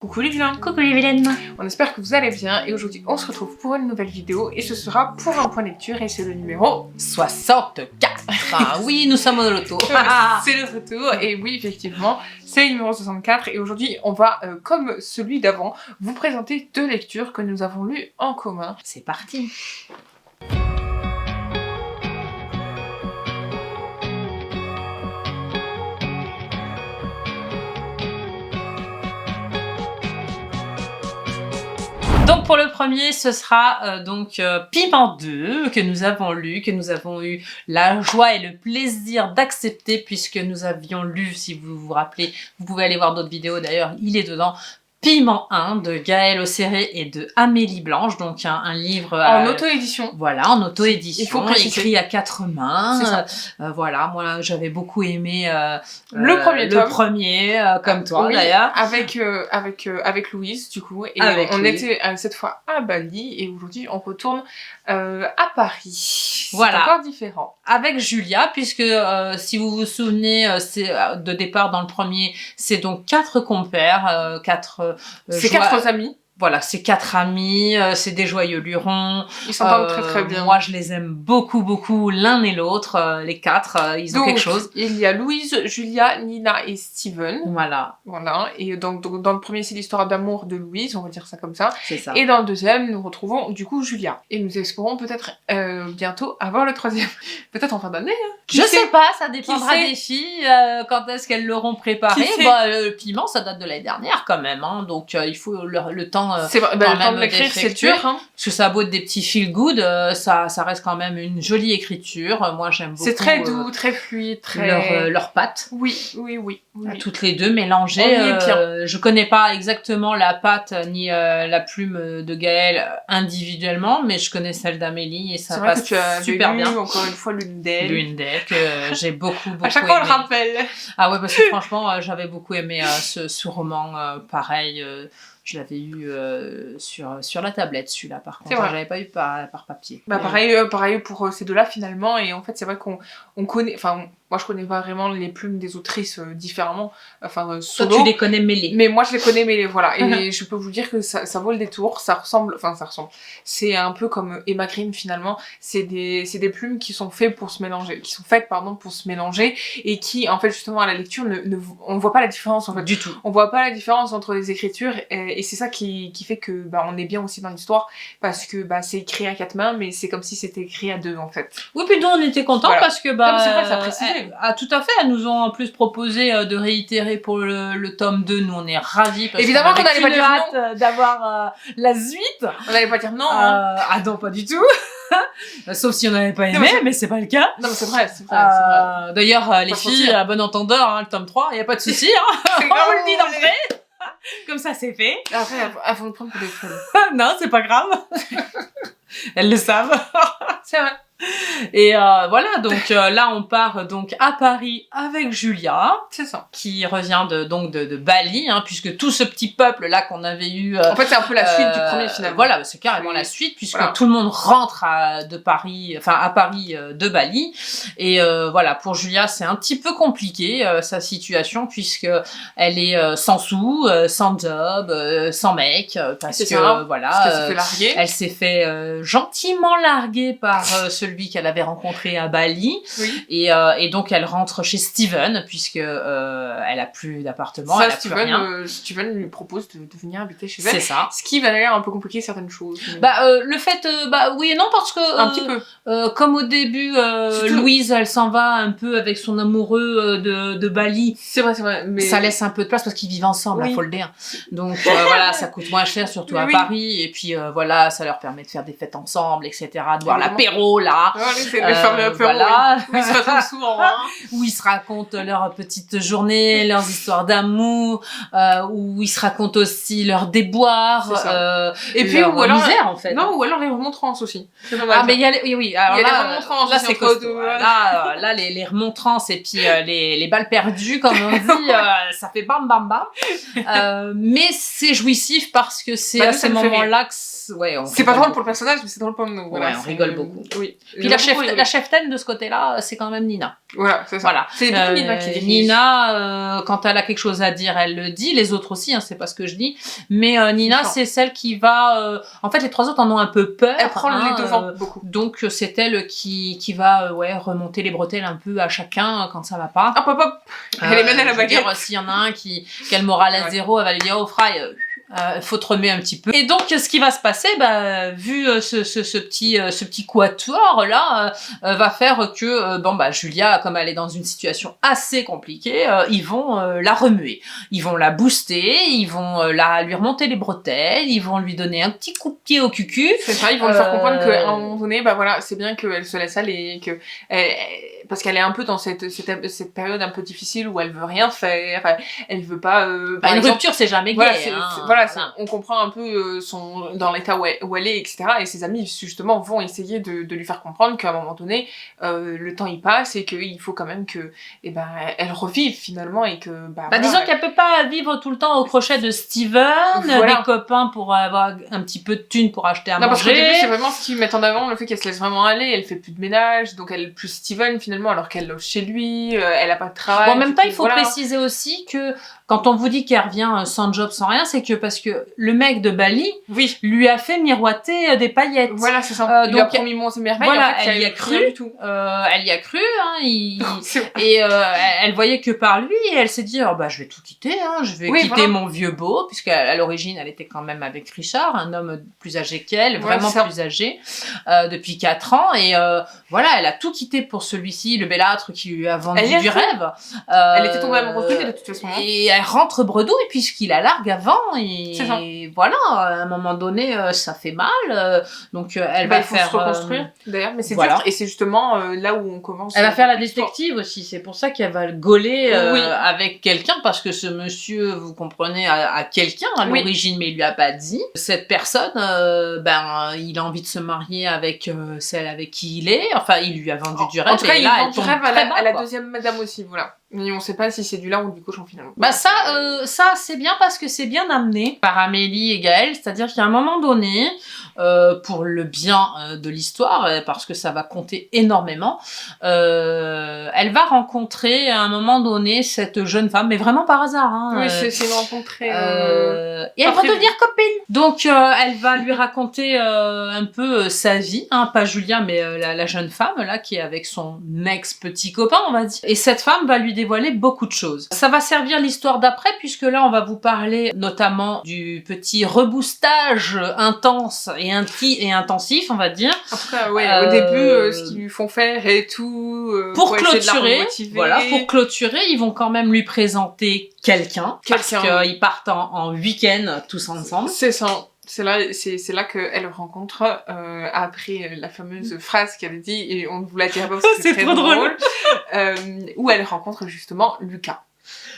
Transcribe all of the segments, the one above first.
Coucou les vilains. Coucou les vilaines. On espère que vous allez bien et aujourd'hui on se retrouve pour une nouvelle vidéo et ce sera pour un point lecture et c'est le numéro 64. Ah oui, nous sommes au loto. C'est le retour et oui effectivement c'est le numéro 64 et aujourd'hui on va comme celui d'avant vous présenter deux lectures que nous avons lues en commun. C'est parti. Donc pour le premier, ce sera Piment 2 que nous avons lu, que nous avons eu la joie et le plaisir d'accepter puisque nous avions lu, si vous vous rappelez, vous pouvez aller voir d'autres vidéos d'ailleurs, il est dedans. Piment 1 de Gaëlle Osséré et de Amélie Blanche, donc un livre en auto-édition. Voilà, en auto-édition. Il faut préciser. Écrit à 4 mains. Voilà, moi j'avais beaucoup aimé le premier, comme toi oui, d'ailleurs. Avec Louise du coup. Et on était cette fois à Bali et aujourd'hui on retourne à Paris. Voilà. C'est encore différent. Avec Julia, puisque si vous vous souvenez, c'est de départ dans le premier, c'est donc 4 compères, c'est 4 amis. Voilà, c'est 4 amis, c'est des joyeux lurons. Ils s'entendent très très bien. Moi, je les aime beaucoup, beaucoup, l'un et l'autre, les 4, ils ont quelque chose. Il y a Louise, Julia, Nina et Steven. Voilà. Voilà, et donc dans le premier, c'est l'histoire d'amour de Louise, on va dire ça comme ça. C'est ça. Et dans le deuxième, nous retrouvons du coup Julia. Et nous espérons peut-être bientôt avoir le troisième. Peut-être en fin d'année. Hein. Je sais pas, ça dépendra des filles, quand est-ce qu'elles l'auront préparé. Le piment, ça date de l'année dernière quand même, hein, donc il faut le temps. C'est le temps de l'écrire, c'est dur. Hein. Parce que ça a beau être des petits feel good, ça reste quand même une jolie écriture. Moi, j'aime beaucoup. C'est très doux, très fluide, très... Leurs pattes. Oui. Toutes les deux mélangées. Je connais pas exactement la patte ni la plume de Gaëlle individuellement, mais je connais celle d'Amélie et ça passe super bien. Encore une fois, l'une d'elles. L'une d'elles que j'ai beaucoup à chaque fois, on le rappelle. Ah ouais, parce que franchement, j'avais beaucoup aimé ce roman, pareil. Je l'avais eu sur la tablette, celui-là, par contre. Je l'avais pas eu par papier. Bah, pareil pour ces deux-là, finalement. Et en fait, c'est vrai qu'on connaît... Enfin, moi, je connais pas vraiment les plumes des autrices différemment. Enfin, solo. Toi, tu les connais mêlées. Mais moi, je les connais mêlées, voilà. Et je peux vous dire que ça vaut le détour. Ça ressemble... C'est un peu comme Emma Green, finalement. C'est des plumes qui sont faites pour se mélanger. Qui sont faites, pour se mélanger. Et qui, en fait, justement, à la lecture, on voit pas la différence, en fait. Du tout. On voit pas la différence entre les écritures. Et c'est ça qui fait que on est bien aussi dans l'histoire. Parce que c'est écrit à 4 mains, mais c'est comme si c'était écrit à 2, en fait. Oui, puis nous, on était contents parce que... non, c'est vrai, ça précisait. Ah, tout à fait, elles nous ont en plus proposé de réitérer pour le tome 2. Nous, on est ravis. Parce évidemment qu'on n'allait pas dire non. D'avoir la suite. On n'allait pas dire non. Ah non, pas du tout. Sauf si on n'avait pas aimé, mais c'est pas le cas. Non, mais c'est vrai. D'ailleurs, les filles, à bon entendeur, le tome 3, il n'y a pas de souci. On vous le dit d'entrée. Comme ça, c'est fait. Après, elles vont nous prendre pour des folles. Non, c'est pas grave. Elles le savent. C'est vrai. Et voilà, donc là on part donc à Paris avec Julia, c'est ça, qui revient de Bali, hein, puisque tout ce petit peuple là qu'on avait eu. En fait, c'est un peu la suite du premier finalement. Voilà, c'est carrément la suite, puisque tout le monde rentre à Paris de Bali. Et voilà, pour Julia, c'est un petit peu compliqué sa situation, puisque elle est sans sous, sans job, sans mec, parce que voilà, elle s'est fait gentiment larguer par celui qu'elle avait rencontré à Bali, et donc elle rentre chez Steven puisque elle a plus d'appartement, elle a plus rien. Steven lui propose de venir habiter chez elle. C'est ça. Ce qui va d'ailleurs un peu compliquer certaines choses. Le fait, oui et non, parce que un petit peu. comme au début, Louise, elle s'en va un peu avec son amoureux de Bali. C'est vrai, mais ça laisse un peu de place parce qu'ils vivent ensemble, il faut le dire. Donc voilà, ça coûte moins cher, surtout à Paris, et puis voilà, ça leur permet de faire des fêtes ensemble, etc., de voir l'apéro là. C'est les fameux apéros, voilà. Où ils se racontent souvent, hein. Où ils se racontent leurs petites journées, leurs histoires d'amour, où ils se racontent aussi leurs déboires, et puis leur misère en fait. Non, ou alors les remontrances aussi. Ah mais il y a les, alors il y a les remontrances, là c'est costaud. Là les remontrances et puis les balles perdues comme on dit, ça fait bam bam bam. Mais c'est jouissif parce que c'est à ce moment-là que c'est pas drôle pour le personnage, mais c'est drôle pour nous. Voilà, on rigole beaucoup. Oui. Puis la cheftaine de ce côté-là, c'est quand même Nina. Voilà, c'est ça. Voilà. C'est beaucoup Nina qui dirige. Nina, quand elle a quelque chose à dire, elle le dit. Les autres aussi, hein, c'est pas ce que je dis. Mais Nina, c'est celle qui va... En fait, les trois autres en ont un peu peur. Elle prend les devants beaucoup. Donc, c'est elle qui va remonter les bretelles un peu à chacun quand ça va pas. Hop, hop, hop. Elle les mène à la baguette. S'il y en a un qui a le moral à zéro, elle va lui dire « Oh, Fry, faut te remettre un petit peu. » Et donc, ce qui va se passer, vu ce petit quatuor là, va faire que Julia, comme elle est dans une situation assez compliquée, ils vont la remuer, ils vont la booster, ils vont lui remonter les bretelles, ils vont lui donner un petit coup de pied au cucu. C'est ça, ils vont lui faire comprendre qu'à un moment donné, c'est bien qu'elle se laisse aller, que parce qu'elle est un peu dans cette période un peu difficile où elle veut rien faire, elle veut pas. Une rupture, c'est jamais gay. On comprend un peu dans l'état où elle est, etc. Et ses amis justement vont essayer de lui faire comprendre qu'à un moment donné, le temps y passe et qu'il faut quand même que, elle revive finalement et que. Disons qu'elle peut pas vivre tout le temps au crochet de Steven, des copains pour avoir un petit peu de thunes pour acheter à manger. Parce qu'au début, c'est vraiment ce qu'ils mettent en avant, le fait qu'elle se laisse vraiment aller, elle fait plus de ménage, donc elle plus Steven finalement, alors qu'elle loge chez lui, elle a pas de travail. Bon, en même temps, il faut préciser aussi que quand on vous dit qu'elle revient sans job, sans rien, c'est que parce que le mec de Bali lui a fait miroiter des paillettes. Voilà, c'est ça. Il lui a promis monts et merveilles. Voilà, en fait, elle y a cru. Elle y a cru. Elle voyait que par lui et elle s'est dit je vais tout quitter. Je vais quitter mon vieux beau, puisqu'à l'origine, elle était quand même avec Richard, un homme plus âgé qu'elle, vraiment plus âgé, depuis 4 ans. Et elle a tout quitté pour celui-ci, le bellâtre qui lui a vendu du rêve. Elle était tombée amoureuse de lui de toute façon. Et elle rentre bredouille puisqu'il la largue avant et voilà, à un moment donné ça fait mal, donc elle va faire se reconstruire d'ailleurs, mais c'est dur et c'est justement là où on commence. Elle va faire la détective aussi, c'est pour ça qu'elle va le gauler avec quelqu'un, parce que ce monsieur, vous comprenez, a quelqu'un à l'origine, mais il lui a pas dit. Cette personne, il a envie de se marier avec celle avec qui il est, enfin il lui a vendu du rêve. En tout cas, et il là, vend du rêve à la deuxième madame aussi, voilà. Mais on sait pas si c'est du lard ou du cochon finalement. Ça c'est bien parce que c'est bien amené par Amélie et Gaël, c'est-à-dire qu'à un moment donné, pour le bien de l'histoire, parce que ça va compter énormément, elle va rencontrer à un moment donné cette jeune femme, mais vraiment par hasard. Oui, c'est une rencontre et elles vont devenir copines. Donc elle va lui raconter un peu sa vie, pas Julia, mais la jeune femme là qui est avec son ex-petit copain, on va dire. Et cette femme va lui dévoiler beaucoup de choses. Ça va servir l'histoire d'après, puisque là on va vous parler notamment du petit reboostage intense et intensif, on va dire. En tout cas, au début, ce qu'ils lui font faire et tout. Pour clôturer, pour clôturer, ils vont quand même lui présenter quelqu'un. Parce qu'ils partent en week-end tous ensemble. C'est ça. C'est là qu'elle rencontre, après la fameuse phrase qu'elle dit, et on vous la dira pas parce que c'est très trop drôle, où elle rencontre justement Lucas.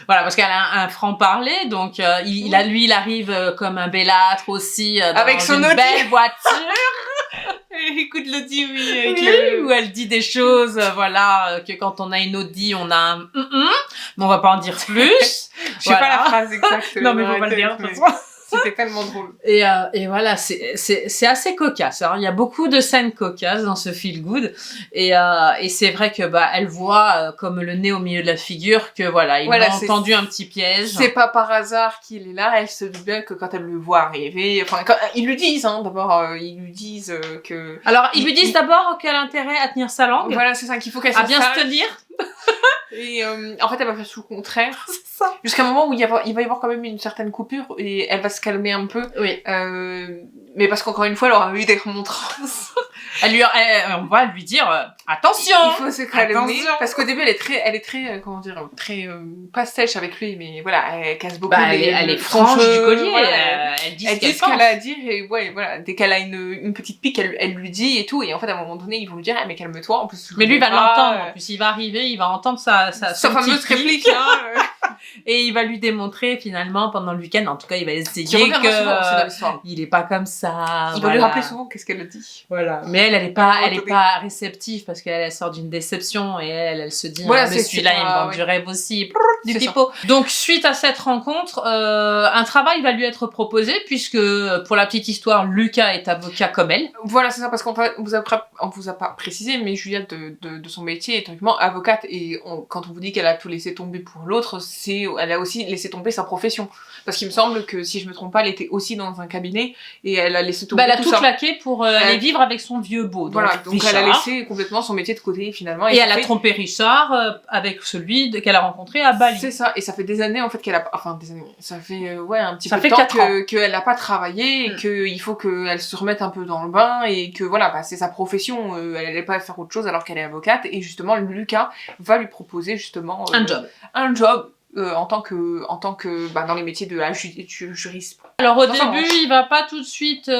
Voilà, parce qu'elle a un franc-parler, donc il arrive comme un bellâtre aussi, dans avec son une belle voiture. Écoute l'Audi, où elle dit des choses, que quand on a une Audi, on a un mais on va pas en dire plus. Je sais pas la phrase exacte. Non, mais faut pas le dire, de toute façon. C'était tellement drôle. Et voilà, c'est assez cocasse. Alors, il y a beaucoup de scènes cocasses dans ce feel good. Et c'est vrai que, elle voit, comme le nez au milieu de la figure, que ils ont tendu un petit piège. C'est pas par hasard qu'il est là. Elle se dit bien que quand elle le voit arriver, ils lui disent, d'abord, ils lui disent que... Alors, ils lui disent d'abord qu'elle a intérêt à tenir sa langue. Voilà, c'est ça, qu'il faut qu'elle à bien se tenir. Et en fait, elle va faire tout le contraire. C'est ça. Jusqu'à un moment où il va y avoir quand même une certaine coupure et elle va se calmer un peu. Oui. Mais parce qu'encore une fois, elle aura eu des remontrances. On va lui dire attention. Il faut se calmer parce qu'au début, elle est très comment dire, très pas sèche avec lui, mais voilà, elle casse beaucoup. Elle est franche du collier. Elle dit ce qu'elle a à dire et dès qu'elle a une petite pique, elle lui dit et tout. Et en fait, à un moment donné, ils vont lui dire mais calme-toi. En plus, mais lui va l'entendre. En plus, il va arriver, il va entendre sa fameuse réplique. Et il va lui démontrer finalement pendant le week-end, en tout cas il va essayer il est pas comme ça. Il va lui rappeler souvent qu'est-ce qu'elle a dit. Voilà. Mais elle est pas réceptive parce qu'elle sort d'une déception et elle se dit mais celui-là il me vend du rêve aussi, du pipeau. Donc suite à cette rencontre, un travail va lui être proposé proposé, puisque pour la petite histoire, Lucas est avocat comme elle. Voilà, c'est ça, parce qu'on vous a pas précisé, mais Julia, de son métier, est théoriquement avocate, et quand on vous dit qu'elle a tout laissé tomber pour l'autre, elle a aussi laissé tomber sa profession. Parce qu'il me semble que, si je me trompe pas, elle était aussi dans un cabinet, et elle a laissé tomber elle a tout tout ça. claqué pour aller vivre avec son vieux beau. Donc elle a laissé complètement son métier de côté, finalement. Et elle a trompé Richard avec celui qu'elle a rencontré à Bali. C'est ça, et ça fait des années, en fait, qu'elle a... Enfin, des années, ça fait, un petit peu de temps qu'elle n'a pas travaillé, et qu'il faut qu'elle se remette un peu dans le bain, et que, voilà, c'est sa profession, elle n'allait pas faire autre chose alors qu'elle est avocate, et justement, Lucas va lui proposer, justement... Un job. En tant que dans les métiers de la juriste. Alors au début, il va pas tout de suite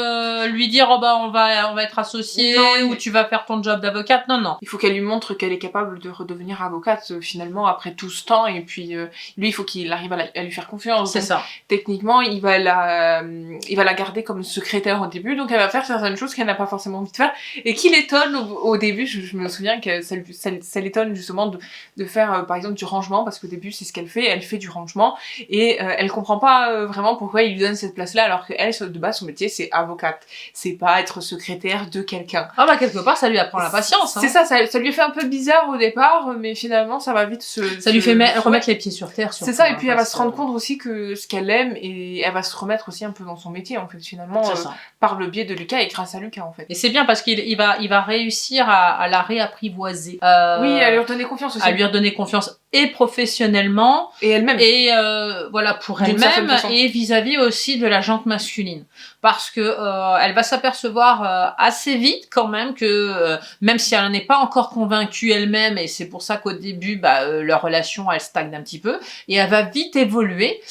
lui dire on va être associés ou tu vas faire ton job d'avocate. Non. Il faut qu'elle lui montre qu'elle est capable de redevenir avocate finalement après tout ce temps, et puis lui il faut qu'il arrive à lui faire confiance. C'est ça. Techniquement, il va la garder comme secrétaire au début, donc elle va faire certaines choses qu'elle n'a pas forcément envie de faire et qui l'étonne au début. Je me souviens que ça l'étonne justement de faire par exemple du rangement, parce qu'au début c'est ce qu'elle fait. Elle fait du rangement et elle comprend pas vraiment pourquoi il lui donne cette place là, alors qu'elle, de base, son métier c'est avocate, c'est pas être secrétaire de quelqu'un. Quelque part ça lui apprend la patience. C'est ça lui fait un peu bizarre au départ, mais finalement ça va vite lui fait remettre les pieds sur terre. C'est ça, et puis elle va se rendre compte aussi que ce qu'elle aime, et elle va se remettre aussi un peu dans son métier en fait finalement, par le biais de Lucas et grâce à Lucas en fait. Et c'est bien parce qu'il va réussir à la réapprivoiser. Oui, à lui redonner confiance aussi. À lui redonner confiance et professionnellement et elle-même. Et pour elle-même et vis-à-vis aussi de la jante masculine. Parce que elle va s'apercevoir assez vite quand même que même si elle n'est pas encore convaincue elle-même, et c'est pour ça qu'au début leur relation elle stagne un petit peu, et elle va vite évoluer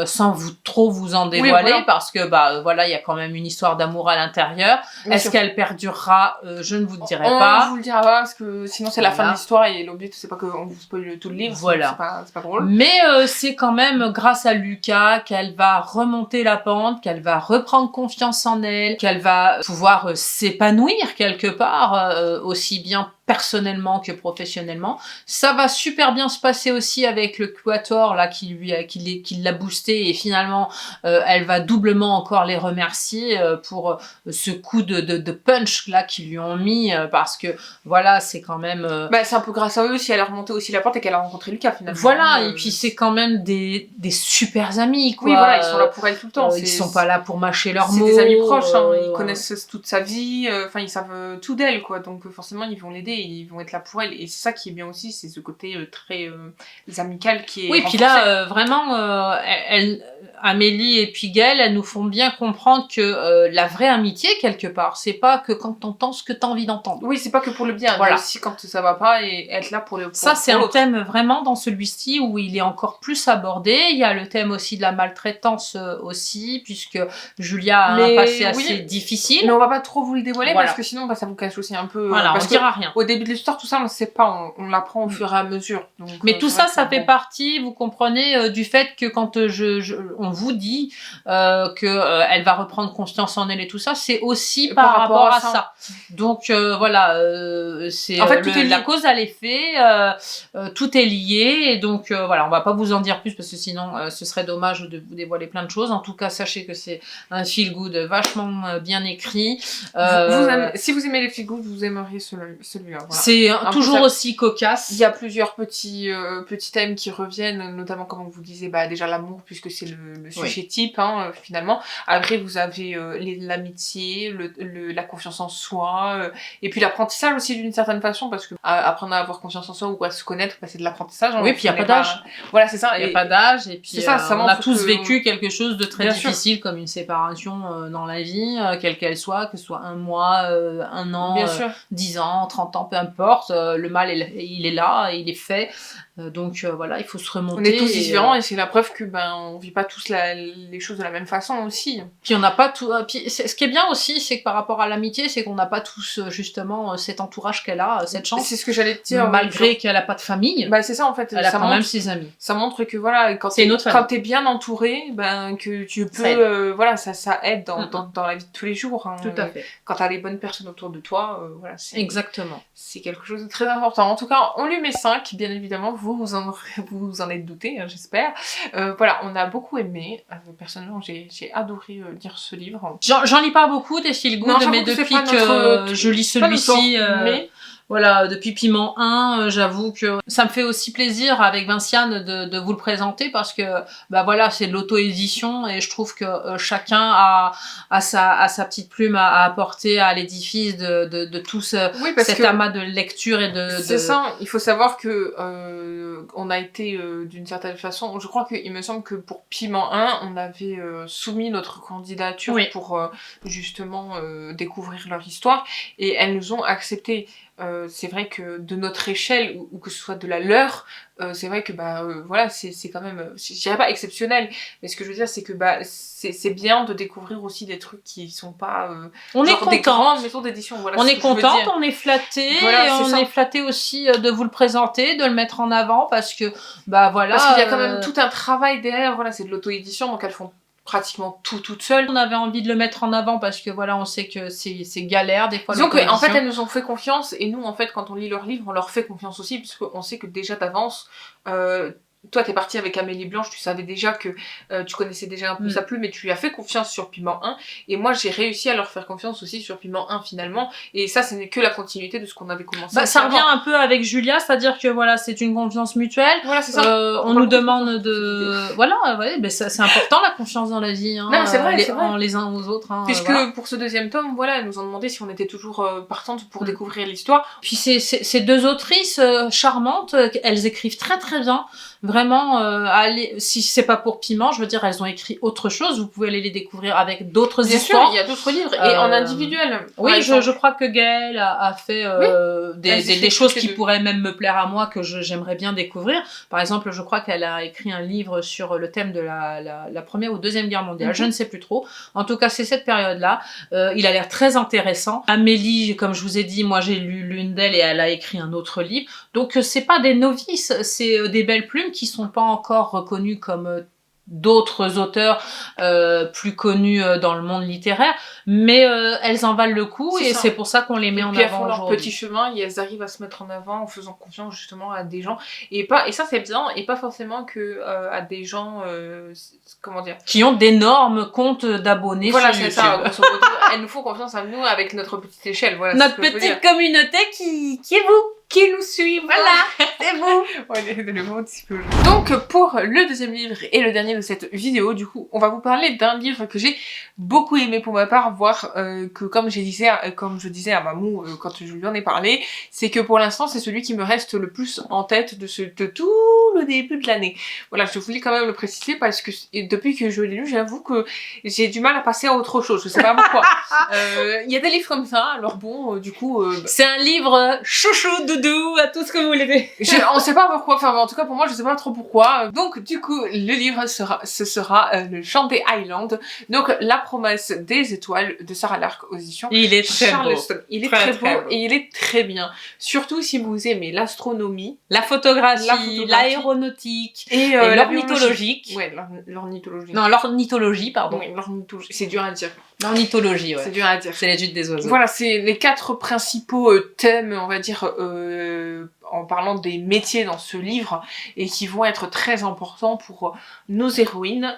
sans trop vous en dévoiler, parce que il y a quand même une histoire d'amour à l'intérieur. Est-ce qu'elle perdurera? Je ne vous le dirai pas. On vous le dira pas parce que sinon c'est la fin de l'histoire et l'objectif c'est pas qu'on vous spoile tout le livre. C'est pas drôle. Mais c'est quand même grâce à Lucas qu'elle va remonter la pente, qu'elle va reprendre confiance en elle, qu'elle va pouvoir s'épanouir quelque part, aussi bien personnellement que professionnellement. Ça va super bien se passer aussi avec le Quator là qui l'a boosté, et finalement elle va doublement encore les remercier pour ce coup de punch là qu'ils lui ont mis, parce que voilà, c'est quand même c'est un peu grâce à eux aussi, elle a remonté aussi la porte et qu'elle a rencontré Lucas finalement. Voilà, et puis c'est quand même des super amis quoi. Oui, voilà, ils sont là pour elle tout le temps. Ils sont pas là pour mâcher leurs mots. C'est des amis proches, ils connaissent toute sa vie, ils savent tout d'elle quoi, donc forcément ils vont l'aider, ils vont être là pour elle, et c'est ça qui est bien aussi, c'est ce côté très amical qui est renforcé. Puis là vraiment Amélie et puis Gaëlle, elles nous font bien comprendre que la vraie amitié quelque part, c'est pas que quand t'entends ce que t'as envie d'entendre. Oui, c'est pas que pour le bien, mais aussi quand ça va pas, et être là pour ça c'est un thème vraiment dans celui-ci où il est encore plus abordé. Il y a le thème aussi de la maltraitance aussi, puisque Julia a un passé assez difficile. Mais on va pas trop vous le dévoiler parce que sinon ça vous cache aussi un peu. On dira rien. Au début de l'histoire, tout ça on sait pas, on l'apprend au fur et à mesure. Donc, mais tout ça fait partie, vous comprenez, du fait que quand on vous dit que elle va reprendre confiance en elle et tout ça, c'est aussi par rapport à ça. Donc c'est en fait la cause à l'effet, tout est lié, et donc on va pas vous en dire plus parce que sinon ce serait dommage de vous dévoiler plein de choses. En tout cas, sachez que c'est un feel good vachement bien écrit. Si vous aimez les feel good, vous aimeriez celui-là. Voilà. C'est toujours aussi cocasse. Il y a plusieurs petits thèmes qui reviennent, notamment comme on vous disait, déjà l'amour, puisque c'est le sujet type finalement. Après vous avez l'amitié, la confiance en soi, et puis l'apprentissage aussi d'une certaine façon, parce que apprendre à avoir confiance en soi ou à se connaître, c'est de l'apprentissage. Oui, puis il n'y a pas d'âge. Voilà, c'est ça. Il n'y a pas d'âge, et puis ça on a tous vécu quelque chose de très difficile, comme une séparation dans la vie, quelle qu'elle soit, que ce soit un mois, un an, 10 ans, 30 ans, peu importe. Le mal, il est là, il est fait. Donc il faut se remonter. On est tous différents, et c'est la preuve que on vit pas tous les choses de la même façon aussi. Puis on n'a pas tout. Puis ce qui est bien aussi, c'est que par rapport à l'amitié, c'est qu'on n'a pas tous justement cet entourage qu'elle a, cette chance. C'est ce que j'allais te dire. Malgré qu'elle a pas de famille. C'est ça en fait. Elle a quand même ses amis. Ça montre que quand t'es bien entouré, que tu peux, ça aide dans la vie de tous les jours. Tout à fait. Quand t'as les bonnes personnes autour de toi, Exactement. C'est quelque chose de très important. En tout cas, on lui met 5, bien évidemment. Vous vous en êtes douté, j'espère. Voilà, on a beaucoup aimé. Personnellement, j'ai adoré lire ce livre. J'en lis pas beaucoup des feel good, mais depuis que je lis celui-ci, voilà, depuis Piment 1, j'avoue que ça me fait aussi plaisir avec Vinciane de vous le présenter parce que bah voilà, c'est de l'auto-édition et je trouve que chacun a sa petite plume à apporter à l'édifice de tout cet amas de lecture et de... C'est ça, il faut savoir que on a été d'une certaine façon, je crois qu'il me semble que pour Piment 1, on avait soumis notre candidature pour justement découvrir leur histoire et elles nous ont accepté. C'est vrai que de notre échelle ou que ce soit de la leur, c'est vrai que voilà, c'est quand même, je dirais pas exceptionnel, mais ce que je veux dire c'est que c'est bien de découvrir aussi des trucs qui sont pas on est content, des grandes maisons d'édition. Voilà, on est contente, on est flatté, voilà, et on est flatté aussi de vous le présenter, de le mettre en avant parce que voilà, parce qu'il y a quand même tout un travail derrière. Voilà, c'est de l'auto-édition, donc elles font pratiquement tout toutes seules. On avait envie de le mettre en avant parce que voilà, on sait que c'est galère des fois. Donc en fait elles nous ont fait confiance et nous en fait quand on lit leurs livres on leur fait confiance aussi parce qu'on sait que déjà d'avance toi t'es partie avec Amélie Blanche, tu savais déjà que tu connaissais déjà un peu sa plume et tu lui as fait confiance sur Piment 1 et moi j'ai réussi à leur faire confiance aussi sur Piment 1 finalement et ça ce n'est que la continuité de ce qu'on avait commencé. Ça revient un peu avec Julia, c'est-à-dire que voilà, c'est une confiance mutuelle. Voilà, c'est ça. On nous demande de... Voilà, c'est important la confiance dans la vie. Hein, non, c'est vrai, les uns aux autres. Hein, puisque pour ce deuxième tome, voilà, elles nous ont demandé si on était toujours partantes pour découvrir l'histoire. Puis ces deux autrices charmantes, elles écrivent très très bien. Vraiment, si c'est pas pour Piment, je veux dire, elles ont écrit autre chose. Vous pouvez aller les découvrir avec d'autres histoires. Bien sûr, il y a d'autres livres et en individuel. Oui, je crois que Gaëlle a fait des choses qui pourraient même me plaire à moi, que j'aimerais bien découvrir. Par exemple, je crois qu'elle a écrit un livre sur le thème de la Première ou Deuxième Guerre mondiale. Je ne sais plus trop. En tout cas, c'est cette période-là. Il a l'air très intéressant. Amélie, comme je vous ai dit, moi j'ai lu l'une d'elles et elle a écrit un autre livre. Donc c'est pas des novices, c'est des belles plumes qui sont pas encore reconnues comme d'autres auteurs plus connus dans le monde littéraire, mais elles en valent le coup et c'est pour ça qu'on les met en avant. Elles font leur petit chemin et elles arrivent à se mettre en avant en faisant confiance justement à des gens et ça c'est bien et pas forcément que à des gens comment dire, qui ont d'énormes comptes d'abonnés sur YouTube. Voilà, c'est ça. Elles nous font confiance à nous avec notre petite échelle. Voilà, notre petite communauté qui est vous, qui nous suit. Voilà, c'est vous. Donc pour le deuxième livre et le dernier de cette vidéo, du coup, on va vous parler d'un livre que j'ai beaucoup aimé pour ma part, voire que comme je disais à Mamou quand je lui en ai parlé, c'est que pour l'instant c'est celui qui me reste le plus en tête de tout le début de l'année. Voilà, je voulais quand même le préciser parce que depuis que je l'ai lu, j'avoue que j'ai du mal à passer à autre chose. Je sais pas pourquoi. Il y a des livres comme ça, alors bon, du coup... c'est un livre chouchou, doudou, à tout ce que vous voulez. On sait pas pourquoi, enfin en tout cas pour moi je sais pas trop pourquoi. Donc du coup le livre ce sera Le Chant des Highlands, donc La promesse des étoiles de Sarah Lark aux éditions Il est très beau. Il est très beau et il est très bien. Surtout si vous aimez l'astronomie, la photographie, l'aéronautique et l'ornithologique. Ouais, l'ornithologie. Non, l'ornithologie, pardon. Oui, l'ornithologie, c'est dur à dire. L'ornithologie, ouais. C'est dur à dire. C'est l'étude des oiseaux. Voilà, c'est les 4 principaux thèmes, on va dire, en parlant des métiers dans ce livre, et qui vont être très importants pour nos héroïnes.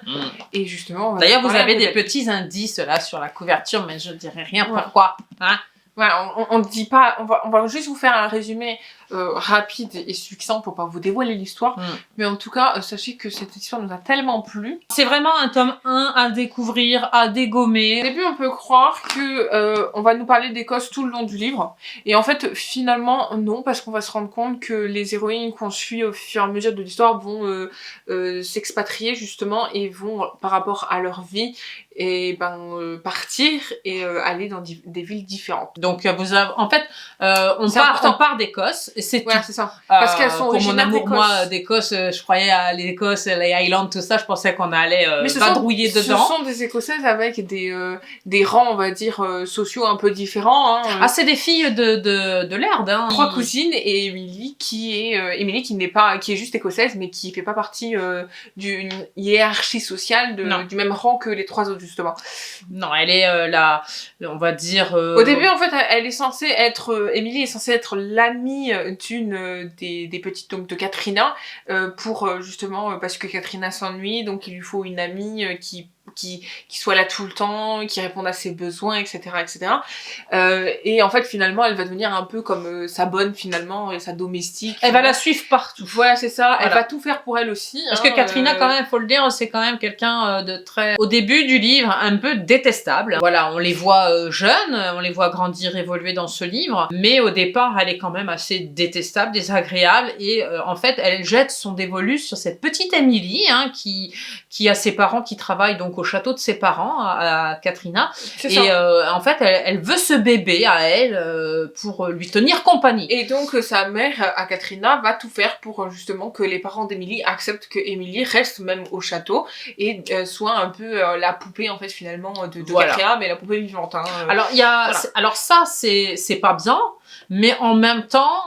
Et justement... D'ailleurs, vous avez des petits indices là sur la couverture, mais je dirais rien pourquoi. Hein? Voilà, on dit pas... On va juste vous faire un résumé rapide et succinct pour pas vous dévoiler l'histoire, mais en tout cas sachez que cette histoire nous a tellement plu. C'est vraiment un tome 1 à découvrir, à dégommer. Au début on peut croire que on va nous parler d'Écosse tout le long du livre, et en fait finalement non, parce qu'on va se rendre compte que les héroïnes qu'on suit au fur et à mesure de l'histoire vont s'expatrier justement et vont par rapport à leur vie et partir et aller dans des villes différentes. Donc vous avez, en fait on part d'Écosse. C'est ça. Parce qu'elles sont originaires d'Écosse. Pour mon amour, moi, d'Écosse, je croyais à l'Écosse, les Highlands, tout ça, je pensais qu'on allait vadrouiller dedans. Ce sont des Écossaises avec des rangs, on va dire, sociaux un peu différents. Hein. Ah, c'est des filles de l'Erde. Hein. 3 cousines et Émilie qui est juste écossaise, mais qui fait pas partie d'une hiérarchie sociale du même rang que les 3 autres justement. Non, elle est là, on va dire... Au début, en fait, elle est censée être... Emily est censée être l'amie d'une des petites, donc de Katrina, pour justement, parce que Katrina s'ennuie, donc il lui faut une amie qui soit là tout le temps, qui réponde à ses besoins, etc., etc. Et en fait, finalement, elle va devenir un peu comme sa bonne, finalement, sa domestique. Elle va la suivre partout. Voilà, c'est ça. Voilà. Elle va tout faire pour elle aussi. Parce que Katrina, quand même, faut le dire, c'est quand même quelqu'un de très... Au début du livre, un peu détestable. Voilà, on les voit jeunes, on les voit grandir, évoluer dans ce livre, mais au départ, elle est quand même assez détestable, désagréable, et en fait, elle jette son dévolu sur cette petite Emily, hein, qui a ses parents qui travaillent donc au château de ses parents, à Katrina, et en fait, elle veut ce bébé à elle pour lui tenir compagnie. Et donc, sa mère, à Katrina, va tout faire pour justement que les parents d'Emily acceptent que Emily reste même au château et soit un peu la poupée, en fait, finalement, de Katrina, mais la poupée vivante. Hein, Alors, alors ça, c'est pas bien, mais en même temps,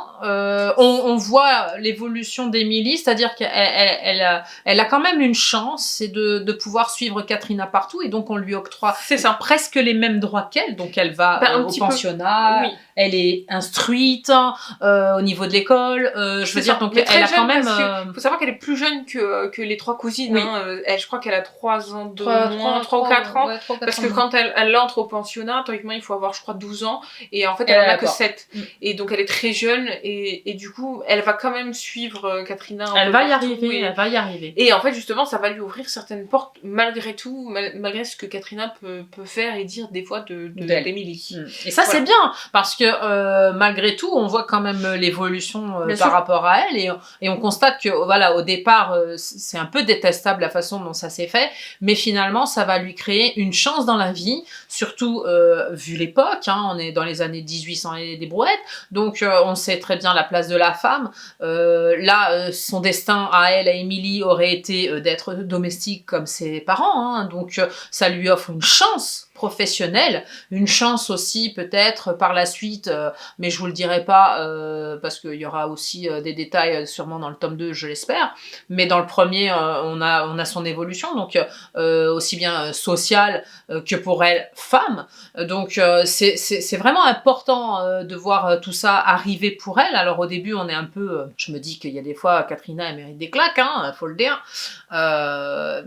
on voit l'évolution d'Emily, c'est-à-dire qu'elle a quand même une chance, c'est de pouvoir suivre Katrina partout, et donc on lui octroie presque les mêmes droits qu'elle, donc elle va au pensionnat, elle est instruite au niveau de l'école, je veux dire, donc elle a quand même... faut savoir qu'elle est plus jeune que les trois cousines, hein, je crois qu'elle a 3 ans de moins, 3 ou 4 ans, parce que quand elle entre au pensionnat, théoriquement il faut avoir je crois 12 ans, et en fait elle en a que 7. Et donc elle est très jeune et du coup elle va quand même suivre Katrina. Elle va y arriver. Et en fait justement ça va lui ouvrir certaines portes malgré tout, malgré ce que Katrina peut faire et dire des fois d'Emily. Et ça c'est bien parce que malgré tout on voit quand même l'évolution par rapport à elle, et on constate que voilà, au départ c'est un peu détestable la façon dont ça s'est fait, mais finalement ça va lui créer une chance dans la vie, surtout vu l'époque, hein, on est dans les années 1800 et des brouettes. Donc on sait très bien la place de la femme. Là, son destin à elle, à Emily, aurait été d'être domestique comme ses parents. Hein. Donc ça lui offre une chance professionnelle, une chance aussi peut-être par la suite, mais je vous le dirai pas parce qu'il y aura aussi des détails sûrement dans le tome 2, je l'espère. Mais dans le premier, on a son évolution, donc aussi bien sociale que pour elle, femme. Donc c'est vraiment important de voir tout ça arriver pour elle. Alors au début, on est un peu... je me dis qu'il y a des fois, Katrina, elle mérite des claques, hein, faut le dire.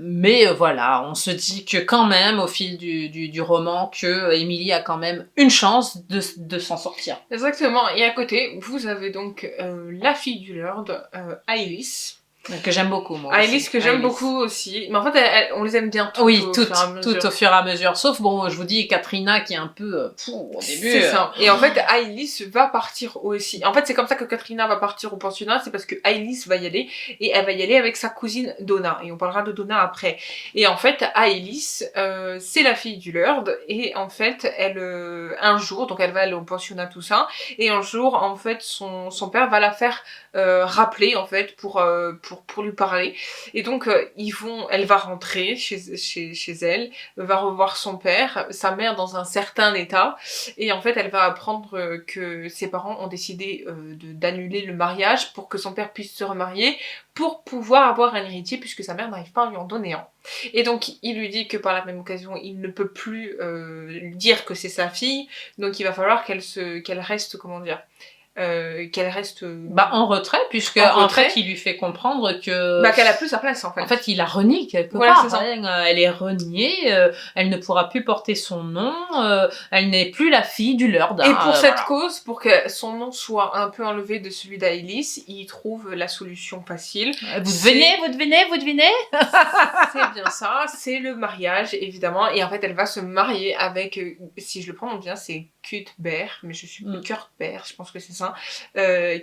Mais voilà, on se dit que quand même, au fil du roman, que Emily a quand même une chance de s'en sortir. Exactement. Et à côté, vous avez donc la fille du Lord, Ailys. Que j'aime beaucoup, moi. Ailys, que j'aime beaucoup aussi. Mais en fait, on les aime bien toutes. Oui, toutes au fur et à mesure. Sauf, bon, je vous dis, Katrina qui est un peu au début. C'est ça. Et en fait, Ailys va partir aussi. En fait, c'est comme ça que Katrina va partir au pensionnat, c'est parce que Ailys va y aller. Et elle va y aller avec sa cousine Donna. Et on parlera de Donna après. Et en fait, Ailys, c'est la fille du Lord. Et en fait, elle, un jour, donc elle va aller au pensionnat, tout ça. Et un jour, en fait, son père va la faire rappeler, en fait, pour lui parler. Et donc elle va rentrer chez elle, va revoir son père, sa mère dans un certain état, et en fait elle va apprendre que ses parents ont décidé d'annuler le mariage pour que son père puisse se remarier pour pouvoir avoir un héritier, puisque sa mère n'arrive pas à lui en donner un. Et donc il lui dit que par la même occasion il ne peut plus lui dire que c'est sa fille, donc il va falloir qu'elle reste, comment dire, qu'elle reste en retrait, puisque en fait il lui fait comprendre que qu'elle a plus sa place, en fait. En fait il la renie quelque part, elle est reniée, elle ne pourra plus porter son nom, elle n'est plus la fille du Lord. Et pour cette cause, pour que son nom soit un peu enlevé de celui d'Ailys, il trouve la solution facile. Vous devinez C'est bien ça, c'est le mariage, évidemment. Et en fait elle va se marier avec, si je le prononce bien, c'est Cuthbert, mais je suis Cuthbert, je pense que c'est ça,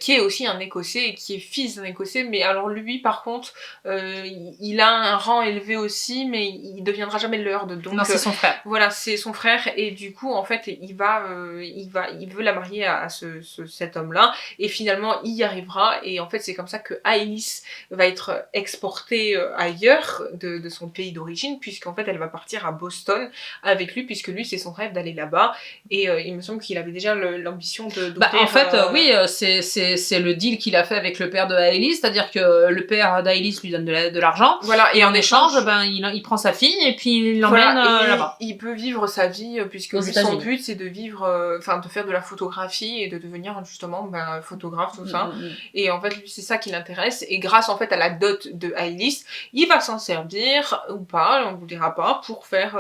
qui est aussi un Écossais et qui est fils d'un Écossais, mais alors lui par contre il a un rang élevé aussi, mais il deviendra jamais Lord, donc non, c'est son frère. Voilà, c'est son frère, et du coup en fait il veut la marier à cet homme-là, et finalement il y arrivera, et en fait c'est comme ça que Ailys va être exportée ailleurs de son pays d'origine, puisqu'en fait elle va partir à Boston avec lui, puisque lui c'est son rêve d'aller là-bas, et il il me semble qu'il avait déjà l'ambition de en fait, oui, c'est le deal qu'il a fait avec le père de Hailey, c'est-à-dire que le père d'Hailey lui donne de l'argent, voilà, et en échange, il prend sa fille et puis il l'emmène là-bas. Il peut vivre sa vie puisque lui, son but c'est de vivre, enfin de faire de la photographie et de devenir justement photographe, tout ça. Et en fait, lui, c'est ça qui l'intéresse. Et grâce en fait à la dot de Hailey, il va s'en servir ou pas, on vous dira pas, pour faire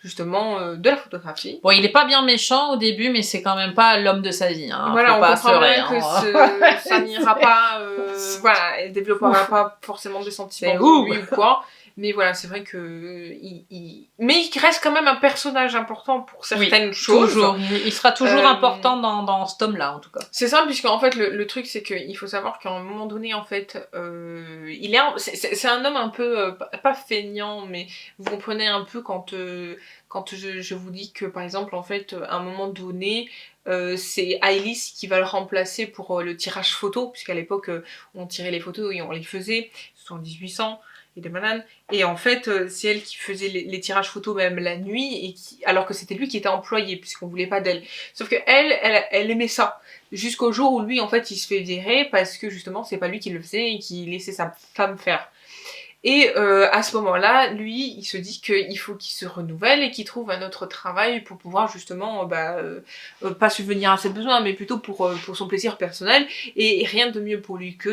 justement de la photographie. Bon, il est pas bien méchant au début, mais c'est quand même pas l'homme de sa vie. Hein. Voilà, on comprend bien que ça n'ira pas, voilà, elle développera pas forcément des sentiments pour lui ou quoi. Mais voilà, c'est vrai que mais il reste quand même un personnage important pour certaines choses. Toujours. Il sera toujours important dans ce tome-là, en tout cas. C'est ça, puisqu'en fait, le truc, c'est qu'il faut savoir qu'à un moment donné, en fait, c'est un homme un peu, pas feignant, mais vous comprenez un peu quand je vous dis que, par exemple, en fait, à un moment donné, c'est Hailey qui va le remplacer pour le tirage photo, puisqu'à l'époque, on tirait les photos et on les faisait, c'était en 1800. Et des bananes. Et en fait, c'est elle qui faisait les tirages photos même la nuit, alors que c'était lui qui était employé, puisqu'on voulait pas d'elle. Sauf que elle aimait ça. Jusqu'au jour où lui, en fait, il se fait virer, parce que justement, c'est pas lui qui le faisait, et qui laissait sa femme faire. Et à ce moment-là, lui, il se dit qu'il faut qu'il se renouvelle et qu'il trouve un autre travail pour pouvoir justement, pas subvenir à ses besoins, mais plutôt pour son plaisir personnel. Et rien de mieux pour lui que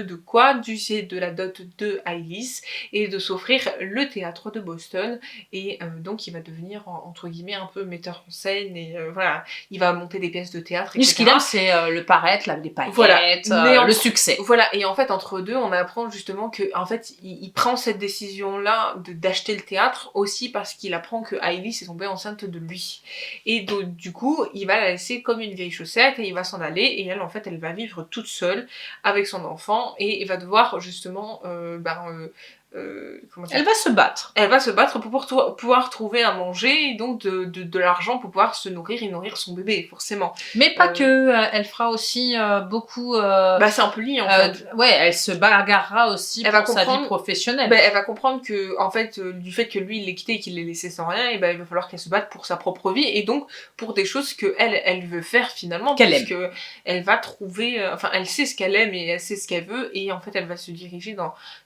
d'user de la dot de Hailey et de s'offrir le théâtre de Boston. Et donc, il va devenir, entre guillemets, un peu metteur en scène. Et voilà, il va monter des pièces de théâtre, etc. Ce qu'il aime, c'est le paraître, les paillettes, voilà. le succès. Voilà, et en fait, entre deux, on apprend justement que, en fait, il prend cette décision-là d'acheter le théâtre aussi parce qu'il apprend que Hailey est tombée enceinte de lui. Et donc, du coup, il va la laisser comme une vieille chaussette et il va s'en aller. Et elle, en fait, elle va vivre toute seule avec son enfant et va devoir justement elle va se battre. Elle va se battre pour pouvoir trouver à manger et donc de l'argent pour pouvoir se nourrir et nourrir son bébé, forcément. Mais pas que, elle fera aussi beaucoup... c'est un peu lié, en fait. Ouais, elle se bagarrera aussi pour sa vie professionnelle. Elle va comprendre que, en fait, du fait que lui, il l'ait quitté et qu'il l'ait laissé sans rien, et il va falloir qu'elle se batte pour sa propre vie et donc pour des choses que elle veut faire finalement. Qu'elle aime. Parce que elle va trouver... elle sait ce qu'elle aime et elle sait ce qu'elle veut et en fait, elle va se diriger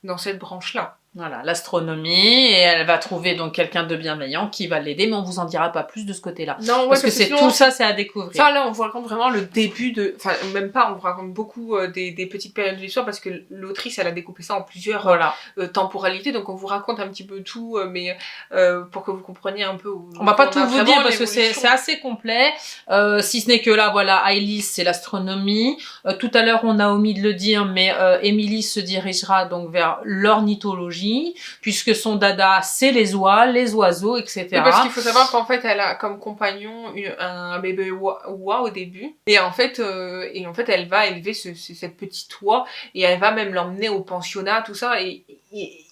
dans cette branche-là. Voilà, l'astronomie, et elle va trouver donc quelqu'un de bienveillant qui va l'aider, mais on vous en dira pas plus de ce côté-là. Non, parce que tout ça, c'est à découvrir. Ça, là, on vous raconte vraiment le début de... Enfin, même pas, on vous raconte beaucoup des petites périodes de l'histoire, parce que l'autrice, elle a découpé ça en plusieurs temporalités, donc on vous raconte un petit peu tout, mais pour que vous compreniez un peu où... On va pas tout vous dire, parce que c'est assez complet, si ce n'est que là, voilà, Hailey, c'est l'astronomie. Tout à l'heure, on a omis de le dire, mais Emily se dirigera donc vers l'ornithologie, puisque son dada c'est les oies, les oiseaux, etc. Oui, parce qu'il faut savoir qu'en fait elle a comme compagnon un bébé oie au début et en fait elle va élever cette petite oie et elle va même l'emmener au pensionnat, tout ça, et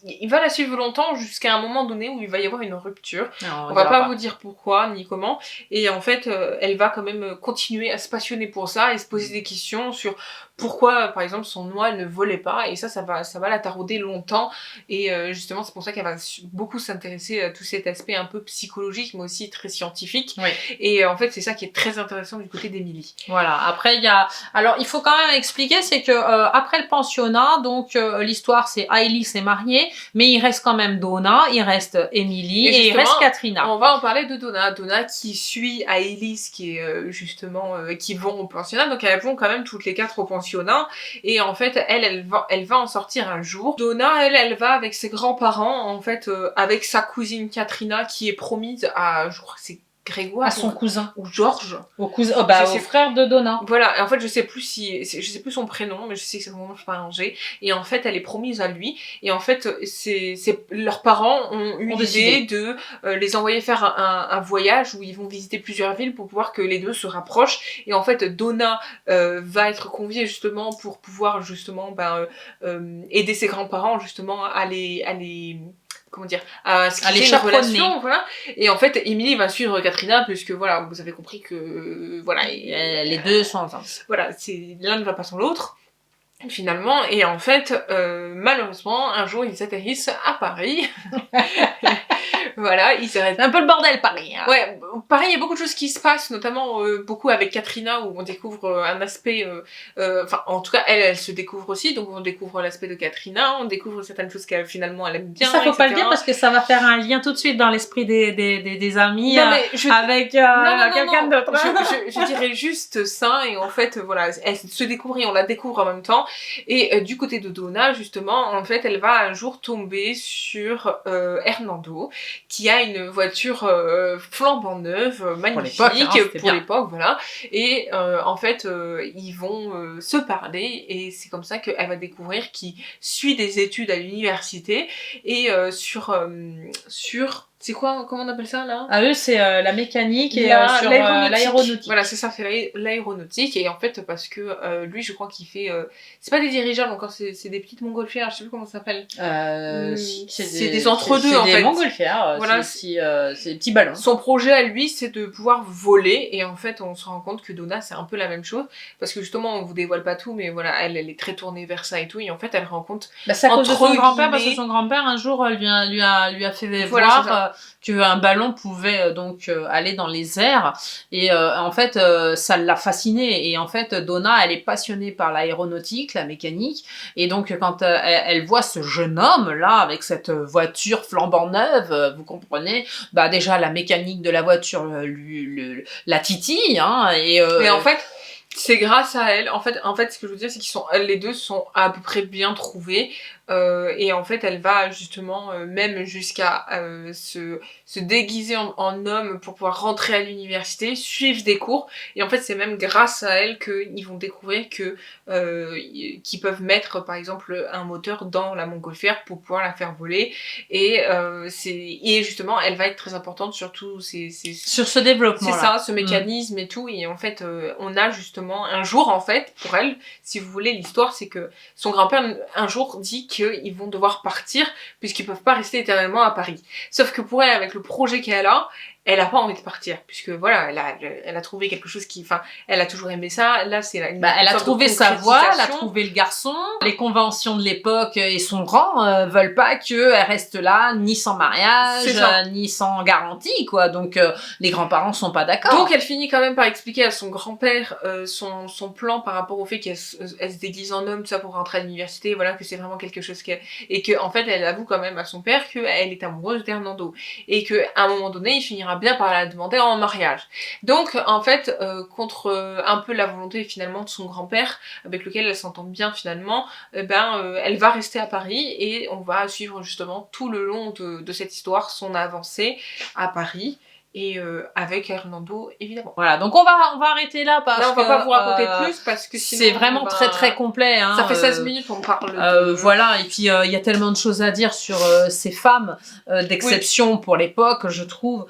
il va la suivre longtemps jusqu'à un moment donné où il va y avoir une rupture. Non, on va pas vous dire pourquoi ni comment, et en fait elle va quand même continuer à se passionner pour ça et se poser des questions sur pourquoi par exemple son oie ne volait pas, et ça va la tarauder longtemps, et justement c'est pour ça qu'elle va beaucoup s'intéresser à tout cet aspect un peu psychologique mais aussi très scientifique. Oui. Et en fait c'est ça qui est très intéressant du côté d'Emily. Voilà, après alors il faut quand même expliquer, c'est que après le pensionnat, donc l'histoire c'est Hailey s'est mariée, mais il reste quand même Donna, il reste Emily et il reste Katrina. On va en parler de Donna qui suit Hailey, qui est justement qui vont au pensionnat, donc elles vont quand même toutes les quatre au pensionnat, et en fait elle va en sortir un jour. Donna elle va avec ses grands-parents, en fait avec sa cousine Katrina qui est promise à, je crois que c'est Grégoire, à son cousin ou Georges, au frère de Donna. Voilà, et en fait je sais plus son prénom, mais je sais que c'est son nom, je sais pas arrangé. Et en fait elle est promise à lui, et en fait c'est leurs parents ont eu l'idée de les envoyer faire un voyage où ils vont visiter plusieurs villes pour pouvoir que les deux se rapprochent. Et en fait Donna va être conviée justement pour pouvoir justement aider ses grands-parents justement à les comment dire, à les chaperonner, voilà. Et en fait, Emily va suivre Katrina, puisque voilà, vous avez compris que voilà, les deux sont ensemble. Voilà, l'un ne va pas sans l'autre, finalement. Et en fait, malheureusement, un jour ils atterrissent à Paris. Voilà, ils arrêtent. C'est un peu le bordel, Paris. Hein. Ouais, pareil, il y a beaucoup de choses qui se passent, notamment beaucoup avec Katrina, où on découvre un aspect... Enfin, en tout cas, elle se découvre aussi, donc on découvre l'aspect de Katrina, on découvre certaines choses qu'elle, finalement, elle aime bien, Ça, faut etc. pas le dire, parce que ça va faire un lien tout de suite dans l'esprit des amis Non, mais avec quelqu'un d'autre. Je dirais juste ça, et en fait, voilà, elle se découvre et on la découvre en même temps. Et du côté de Donna, justement, en fait, elle va un jour tomber sur Hernando, qui a une voiture flambant neuve, magnifique, pour l'époque, voilà. Et en fait, ils vont se parler, et c'est comme ça qu'elle va découvrir qu'il suit des études à l'université, et sur c'est quoi, comment on appelle ça, là? Ah, eux, c'est la mécanique et sur l'aéronautique. Voilà, c'est ça, c'est l'aéronautique. Et en fait, parce que lui, je crois qu'il fait... c'est pas des dirigeables encore, c'est des petites montgolfières, je sais plus comment ça s'appelle. C'est des entre-deux, en fait. C'est des montgolfières, voilà, c'est des petits ballons. Son projet à lui, c'est de pouvoir voler. Et en fait, on se rend compte que Donna, c'est un peu la même chose. Parce que justement, on vous dévoile pas tout, mais voilà, elle est très tournée vers ça et tout. Et en fait, elle rencontre... Bah, c'est à cause de son grand-père, parce que son grand-père, un jour, lui a fait voir qu'un ballon pouvait donc aller dans les airs, et en fait ça l'a fascinée, et en fait Donna, elle est passionnée par l'aéronautique, la mécanique, et donc quand elle voit ce jeune homme là avec cette voiture flambant neuve, vous comprenez, bah déjà la mécanique de la voiture la titille, hein, et en fait c'est grâce à elle, en fait ce que je veux dire, c'est qu'ils sont, les deux sont à peu près bien trouvés, et en fait elle va justement même jusqu'à se déguiser en homme pour pouvoir rentrer à l'université, suivre des cours, et en fait c'est même grâce à elle qu'ils vont découvrir que qu'ils peuvent mettre par exemple un moteur dans la montgolfière pour pouvoir la faire voler, et justement elle va être très importante sur tout sur ce développement, c'est ça, ce mécanisme et tout, et en fait on a justement un jour, en fait, pour elle, si vous voulez, l'histoire c'est que son grand-père un jour dit qu'ils vont devoir partir puisqu'ils peuvent pas rester éternellement à Paris. Sauf que pour elle, avec le projet qu'elle a pas envie de partir, puisque voilà, elle a trouvé quelque chose qui, enfin, elle a toujours aimé ça. Là, c'est elle a trouvé sa voie, elle a trouvé le garçon. Les conventions de l'époque et son rang veulent pas qu'elle reste là, ni sans mariage, ni sans garantie, quoi. Donc les grands-parents sont pas d'accord. Donc elle finit quand même par expliquer à son grand-père son plan par rapport au fait qu'elle se déguise en homme, tout ça, pour rentrer à l'université, voilà, que c'est vraiment quelque chose qu'elle... Et que en fait, elle avoue quand même à son père qu'elle est amoureuse d'Hernando. Et qu'à un moment donné, il finira bien par la demander en mariage. Donc en fait, contre un peu la volonté finalement de son grand-père, avec lequel elle s'entend bien finalement, elle va rester à Paris, et on va suivre justement tout le long de cette histoire son avancée à Paris. Et avec Hernando, évidemment. Voilà, donc on va arrêter là, parce on va pas vous raconter plus, parce que sinon... C'est vraiment très très complet. Hein, ça fait 16 minutes, on parle Voilà, et puis il y a tellement de choses à dire sur ces femmes d'exception pour l'époque, je trouve.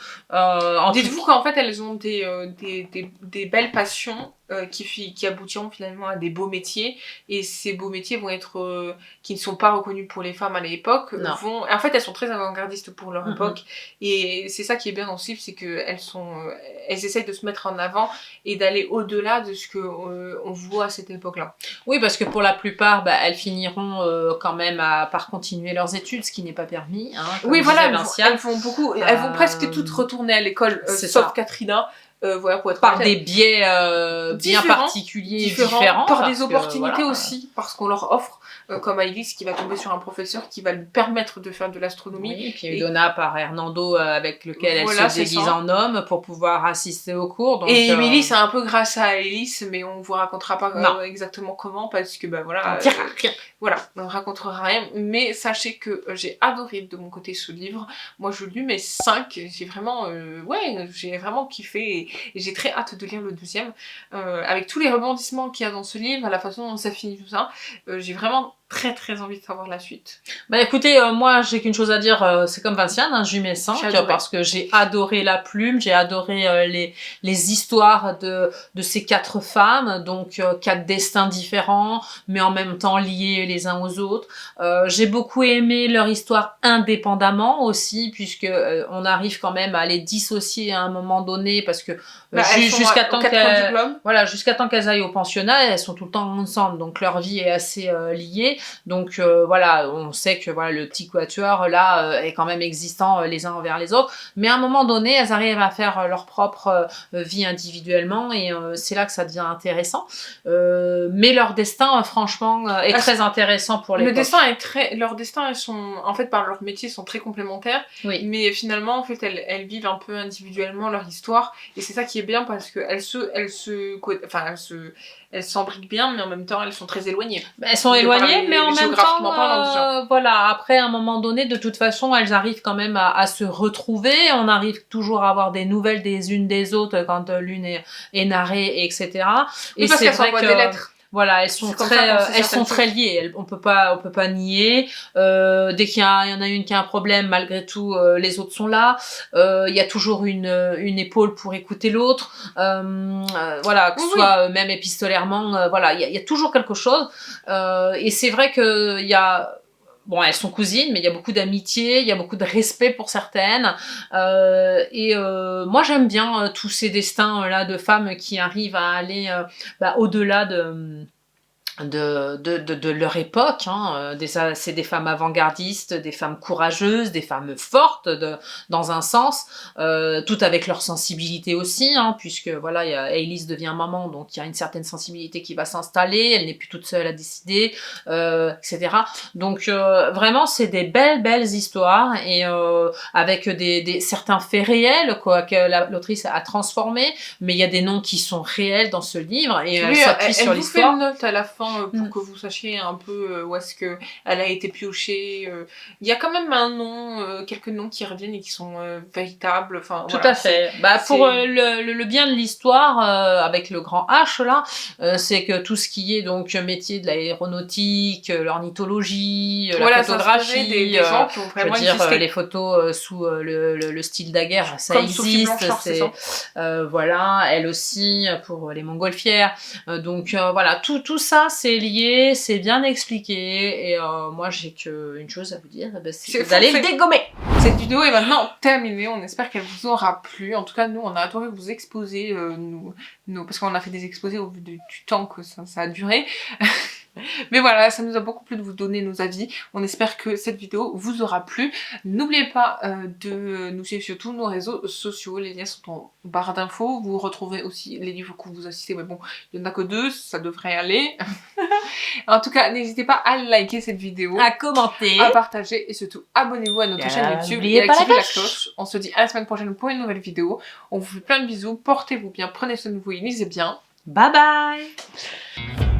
Dites-vous qu'en fait, elles ont des belles passions qui aboutiront finalement à des beaux métiers, et ces beaux métiers vont être qui ne sont pas reconnus pour les femmes à l'époque, en fait elles sont très avant-gardistes pour leur époque, et c'est ça qui est bien dans ce livre, c'est que elles essayent de se mettre en avant et d'aller au-delà de ce que on voit à cette époque-là. Oui, parce que pour la plupart, elles finiront quand même par continuer leurs études, ce qui n'est pas permis, hein, oui, voilà, elles vont presque toutes retourner à l'école, sauf Katrina. Voilà, pour être par des biais bien particuliers, différents, par des opportunités aussi, parce qu'on leur offre, comme Alice qui va tomber sur un professeur qui va lui permettre de faire de l'astronomie. Oui, et puis Donna par Hernando, avec lequel elle se déguise en homme pour pouvoir assister aux cours. Donc, et Emily, c'est un peu grâce à Alice, mais on vous racontera pas exactement comment, parce que voilà, voilà, on ne racontera rien, mais sachez que j'ai adoré de mon côté ce livre. Moi je lu mes 5, j'ai vraiment j'ai vraiment kiffé, et j'ai très hâte de lire le deuxième, avec tous les rebondissements qu'il y a dans ce livre, à la façon dont ça finit, tout ça. J'ai vraiment très très envie de savoir la suite. Écoutez, moi j'ai qu'une chose à dire, c'est comme Vinciane, hein, je lui mets 5, parce que j'ai adoré la plume, j'ai adoré les histoires de ces 4 femmes, donc 4 destins différents, mais en même temps liés les uns aux autres. J'ai beaucoup aimé leur histoire indépendamment aussi, puisque on arrive quand même à les dissocier à un moment donné, parce que jusqu'à temps qu'elles aillent au pensionnat, elles sont tout le temps ensemble, donc leur vie est assez liée. Donc voilà, on sait que voilà, le petit quatuor là est quand même existant les uns envers les autres, mais à un moment donné, elles arrivent à faire leur propre vie individuellement et c'est là que ça devient intéressant. Mais leur destin, franchement, est très intéressant pour l'époque. Leur destin, elles sont, en fait, par leur métier, sont très complémentaires. Oui. Mais finalement, en fait, elles vivent un peu individuellement leur histoire. Et c'est ça qui est bien parce qu'elles elles s'embriquent bien, mais en même temps, elles sont très éloignées. Elles sont éloignées, mais en même temps, voilà, après, à un moment donné, de toute façon, elles arrivent quand même à se retrouver. On arrive toujours à avoir des nouvelles des unes des autres quand l'une est narrée, etc. Oui, parce qu'elles s'envoient des lettres. Voilà, elles sont très liées. On peut pas nier. Dès qu'il y en a une qui a un problème, malgré tout, les autres sont là. Il y a toujours une épaule pour écouter l'autre. Voilà, que ce soit même épistolairement, voilà, il y a toujours quelque chose. Et c'est vrai que il y a bon, elles sont cousines, mais il y a beaucoup d'amitié, il y a beaucoup de respect pour certaines. Moi, j'aime bien tous ces destins-là de femmes qui arrivent à aller au-delà de leur époque, hein. C'est des femmes avant-gardistes, des femmes courageuses, des femmes fortes dans un sens, tout avec leur sensibilité aussi, hein, puisque voilà, Alice devient maman, donc il y a une certaine sensibilité qui va s'installer, elle n'est plus toute seule à décider, etc. Donc vraiment, c'est des belles histoires et avec certains faits réels quoi que l'autrice a transformés, mais il y a des noms qui sont réels dans ce livre et elle s'appuie sur l'histoire. Elle vous fait une note à la fin pour que vous sachiez un peu où est-ce que elle a été piochée. Il y a quand même un nom, quelques noms qui reviennent et qui sont véritables. Enfin, tout à fait. Pour le bien de l'histoire, avec le grand H là, c'est que tout ce qui est donc métier de l'aéronautique, l'ornithologie, la photographie, des gens qui ont vraiment existé. Les photos sous le style daguerre, ça comme existe. Voilà, elle aussi pour les montgolfières. Donc voilà, tout ça c'est lié, c'est bien expliqué et moi j'ai qu'une chose à vous dire, c'est d'aller le dégommer. Cette vidéo est maintenant terminée, on espère qu'elle vous aura plu. En tout cas, nous on a adoré vous exposer, parce qu'on a fait des exposés au vu du temps que ça a duré. Mais voilà, ça nous a beaucoup plu de vous donner nos avis. On espère que cette vidéo vous aura plu. N'oubliez pas de nous suivre sur tous nos réseaux sociaux. Les liens sont en barre d'infos. Vous retrouvez aussi les livres que vous assistez. Mais bon, il n'y en a que 2, ça devrait aller. En tout cas, n'hésitez pas à liker cette vidéo, à commenter, à partager et surtout abonnez-vous à notre chaîne YouTube et activez la cloche. On se dit à la semaine prochaine pour une nouvelle vidéo. On vous fait plein de bisous. Portez-vous bien, prenez soin de vous et lisez bien. Bye bye.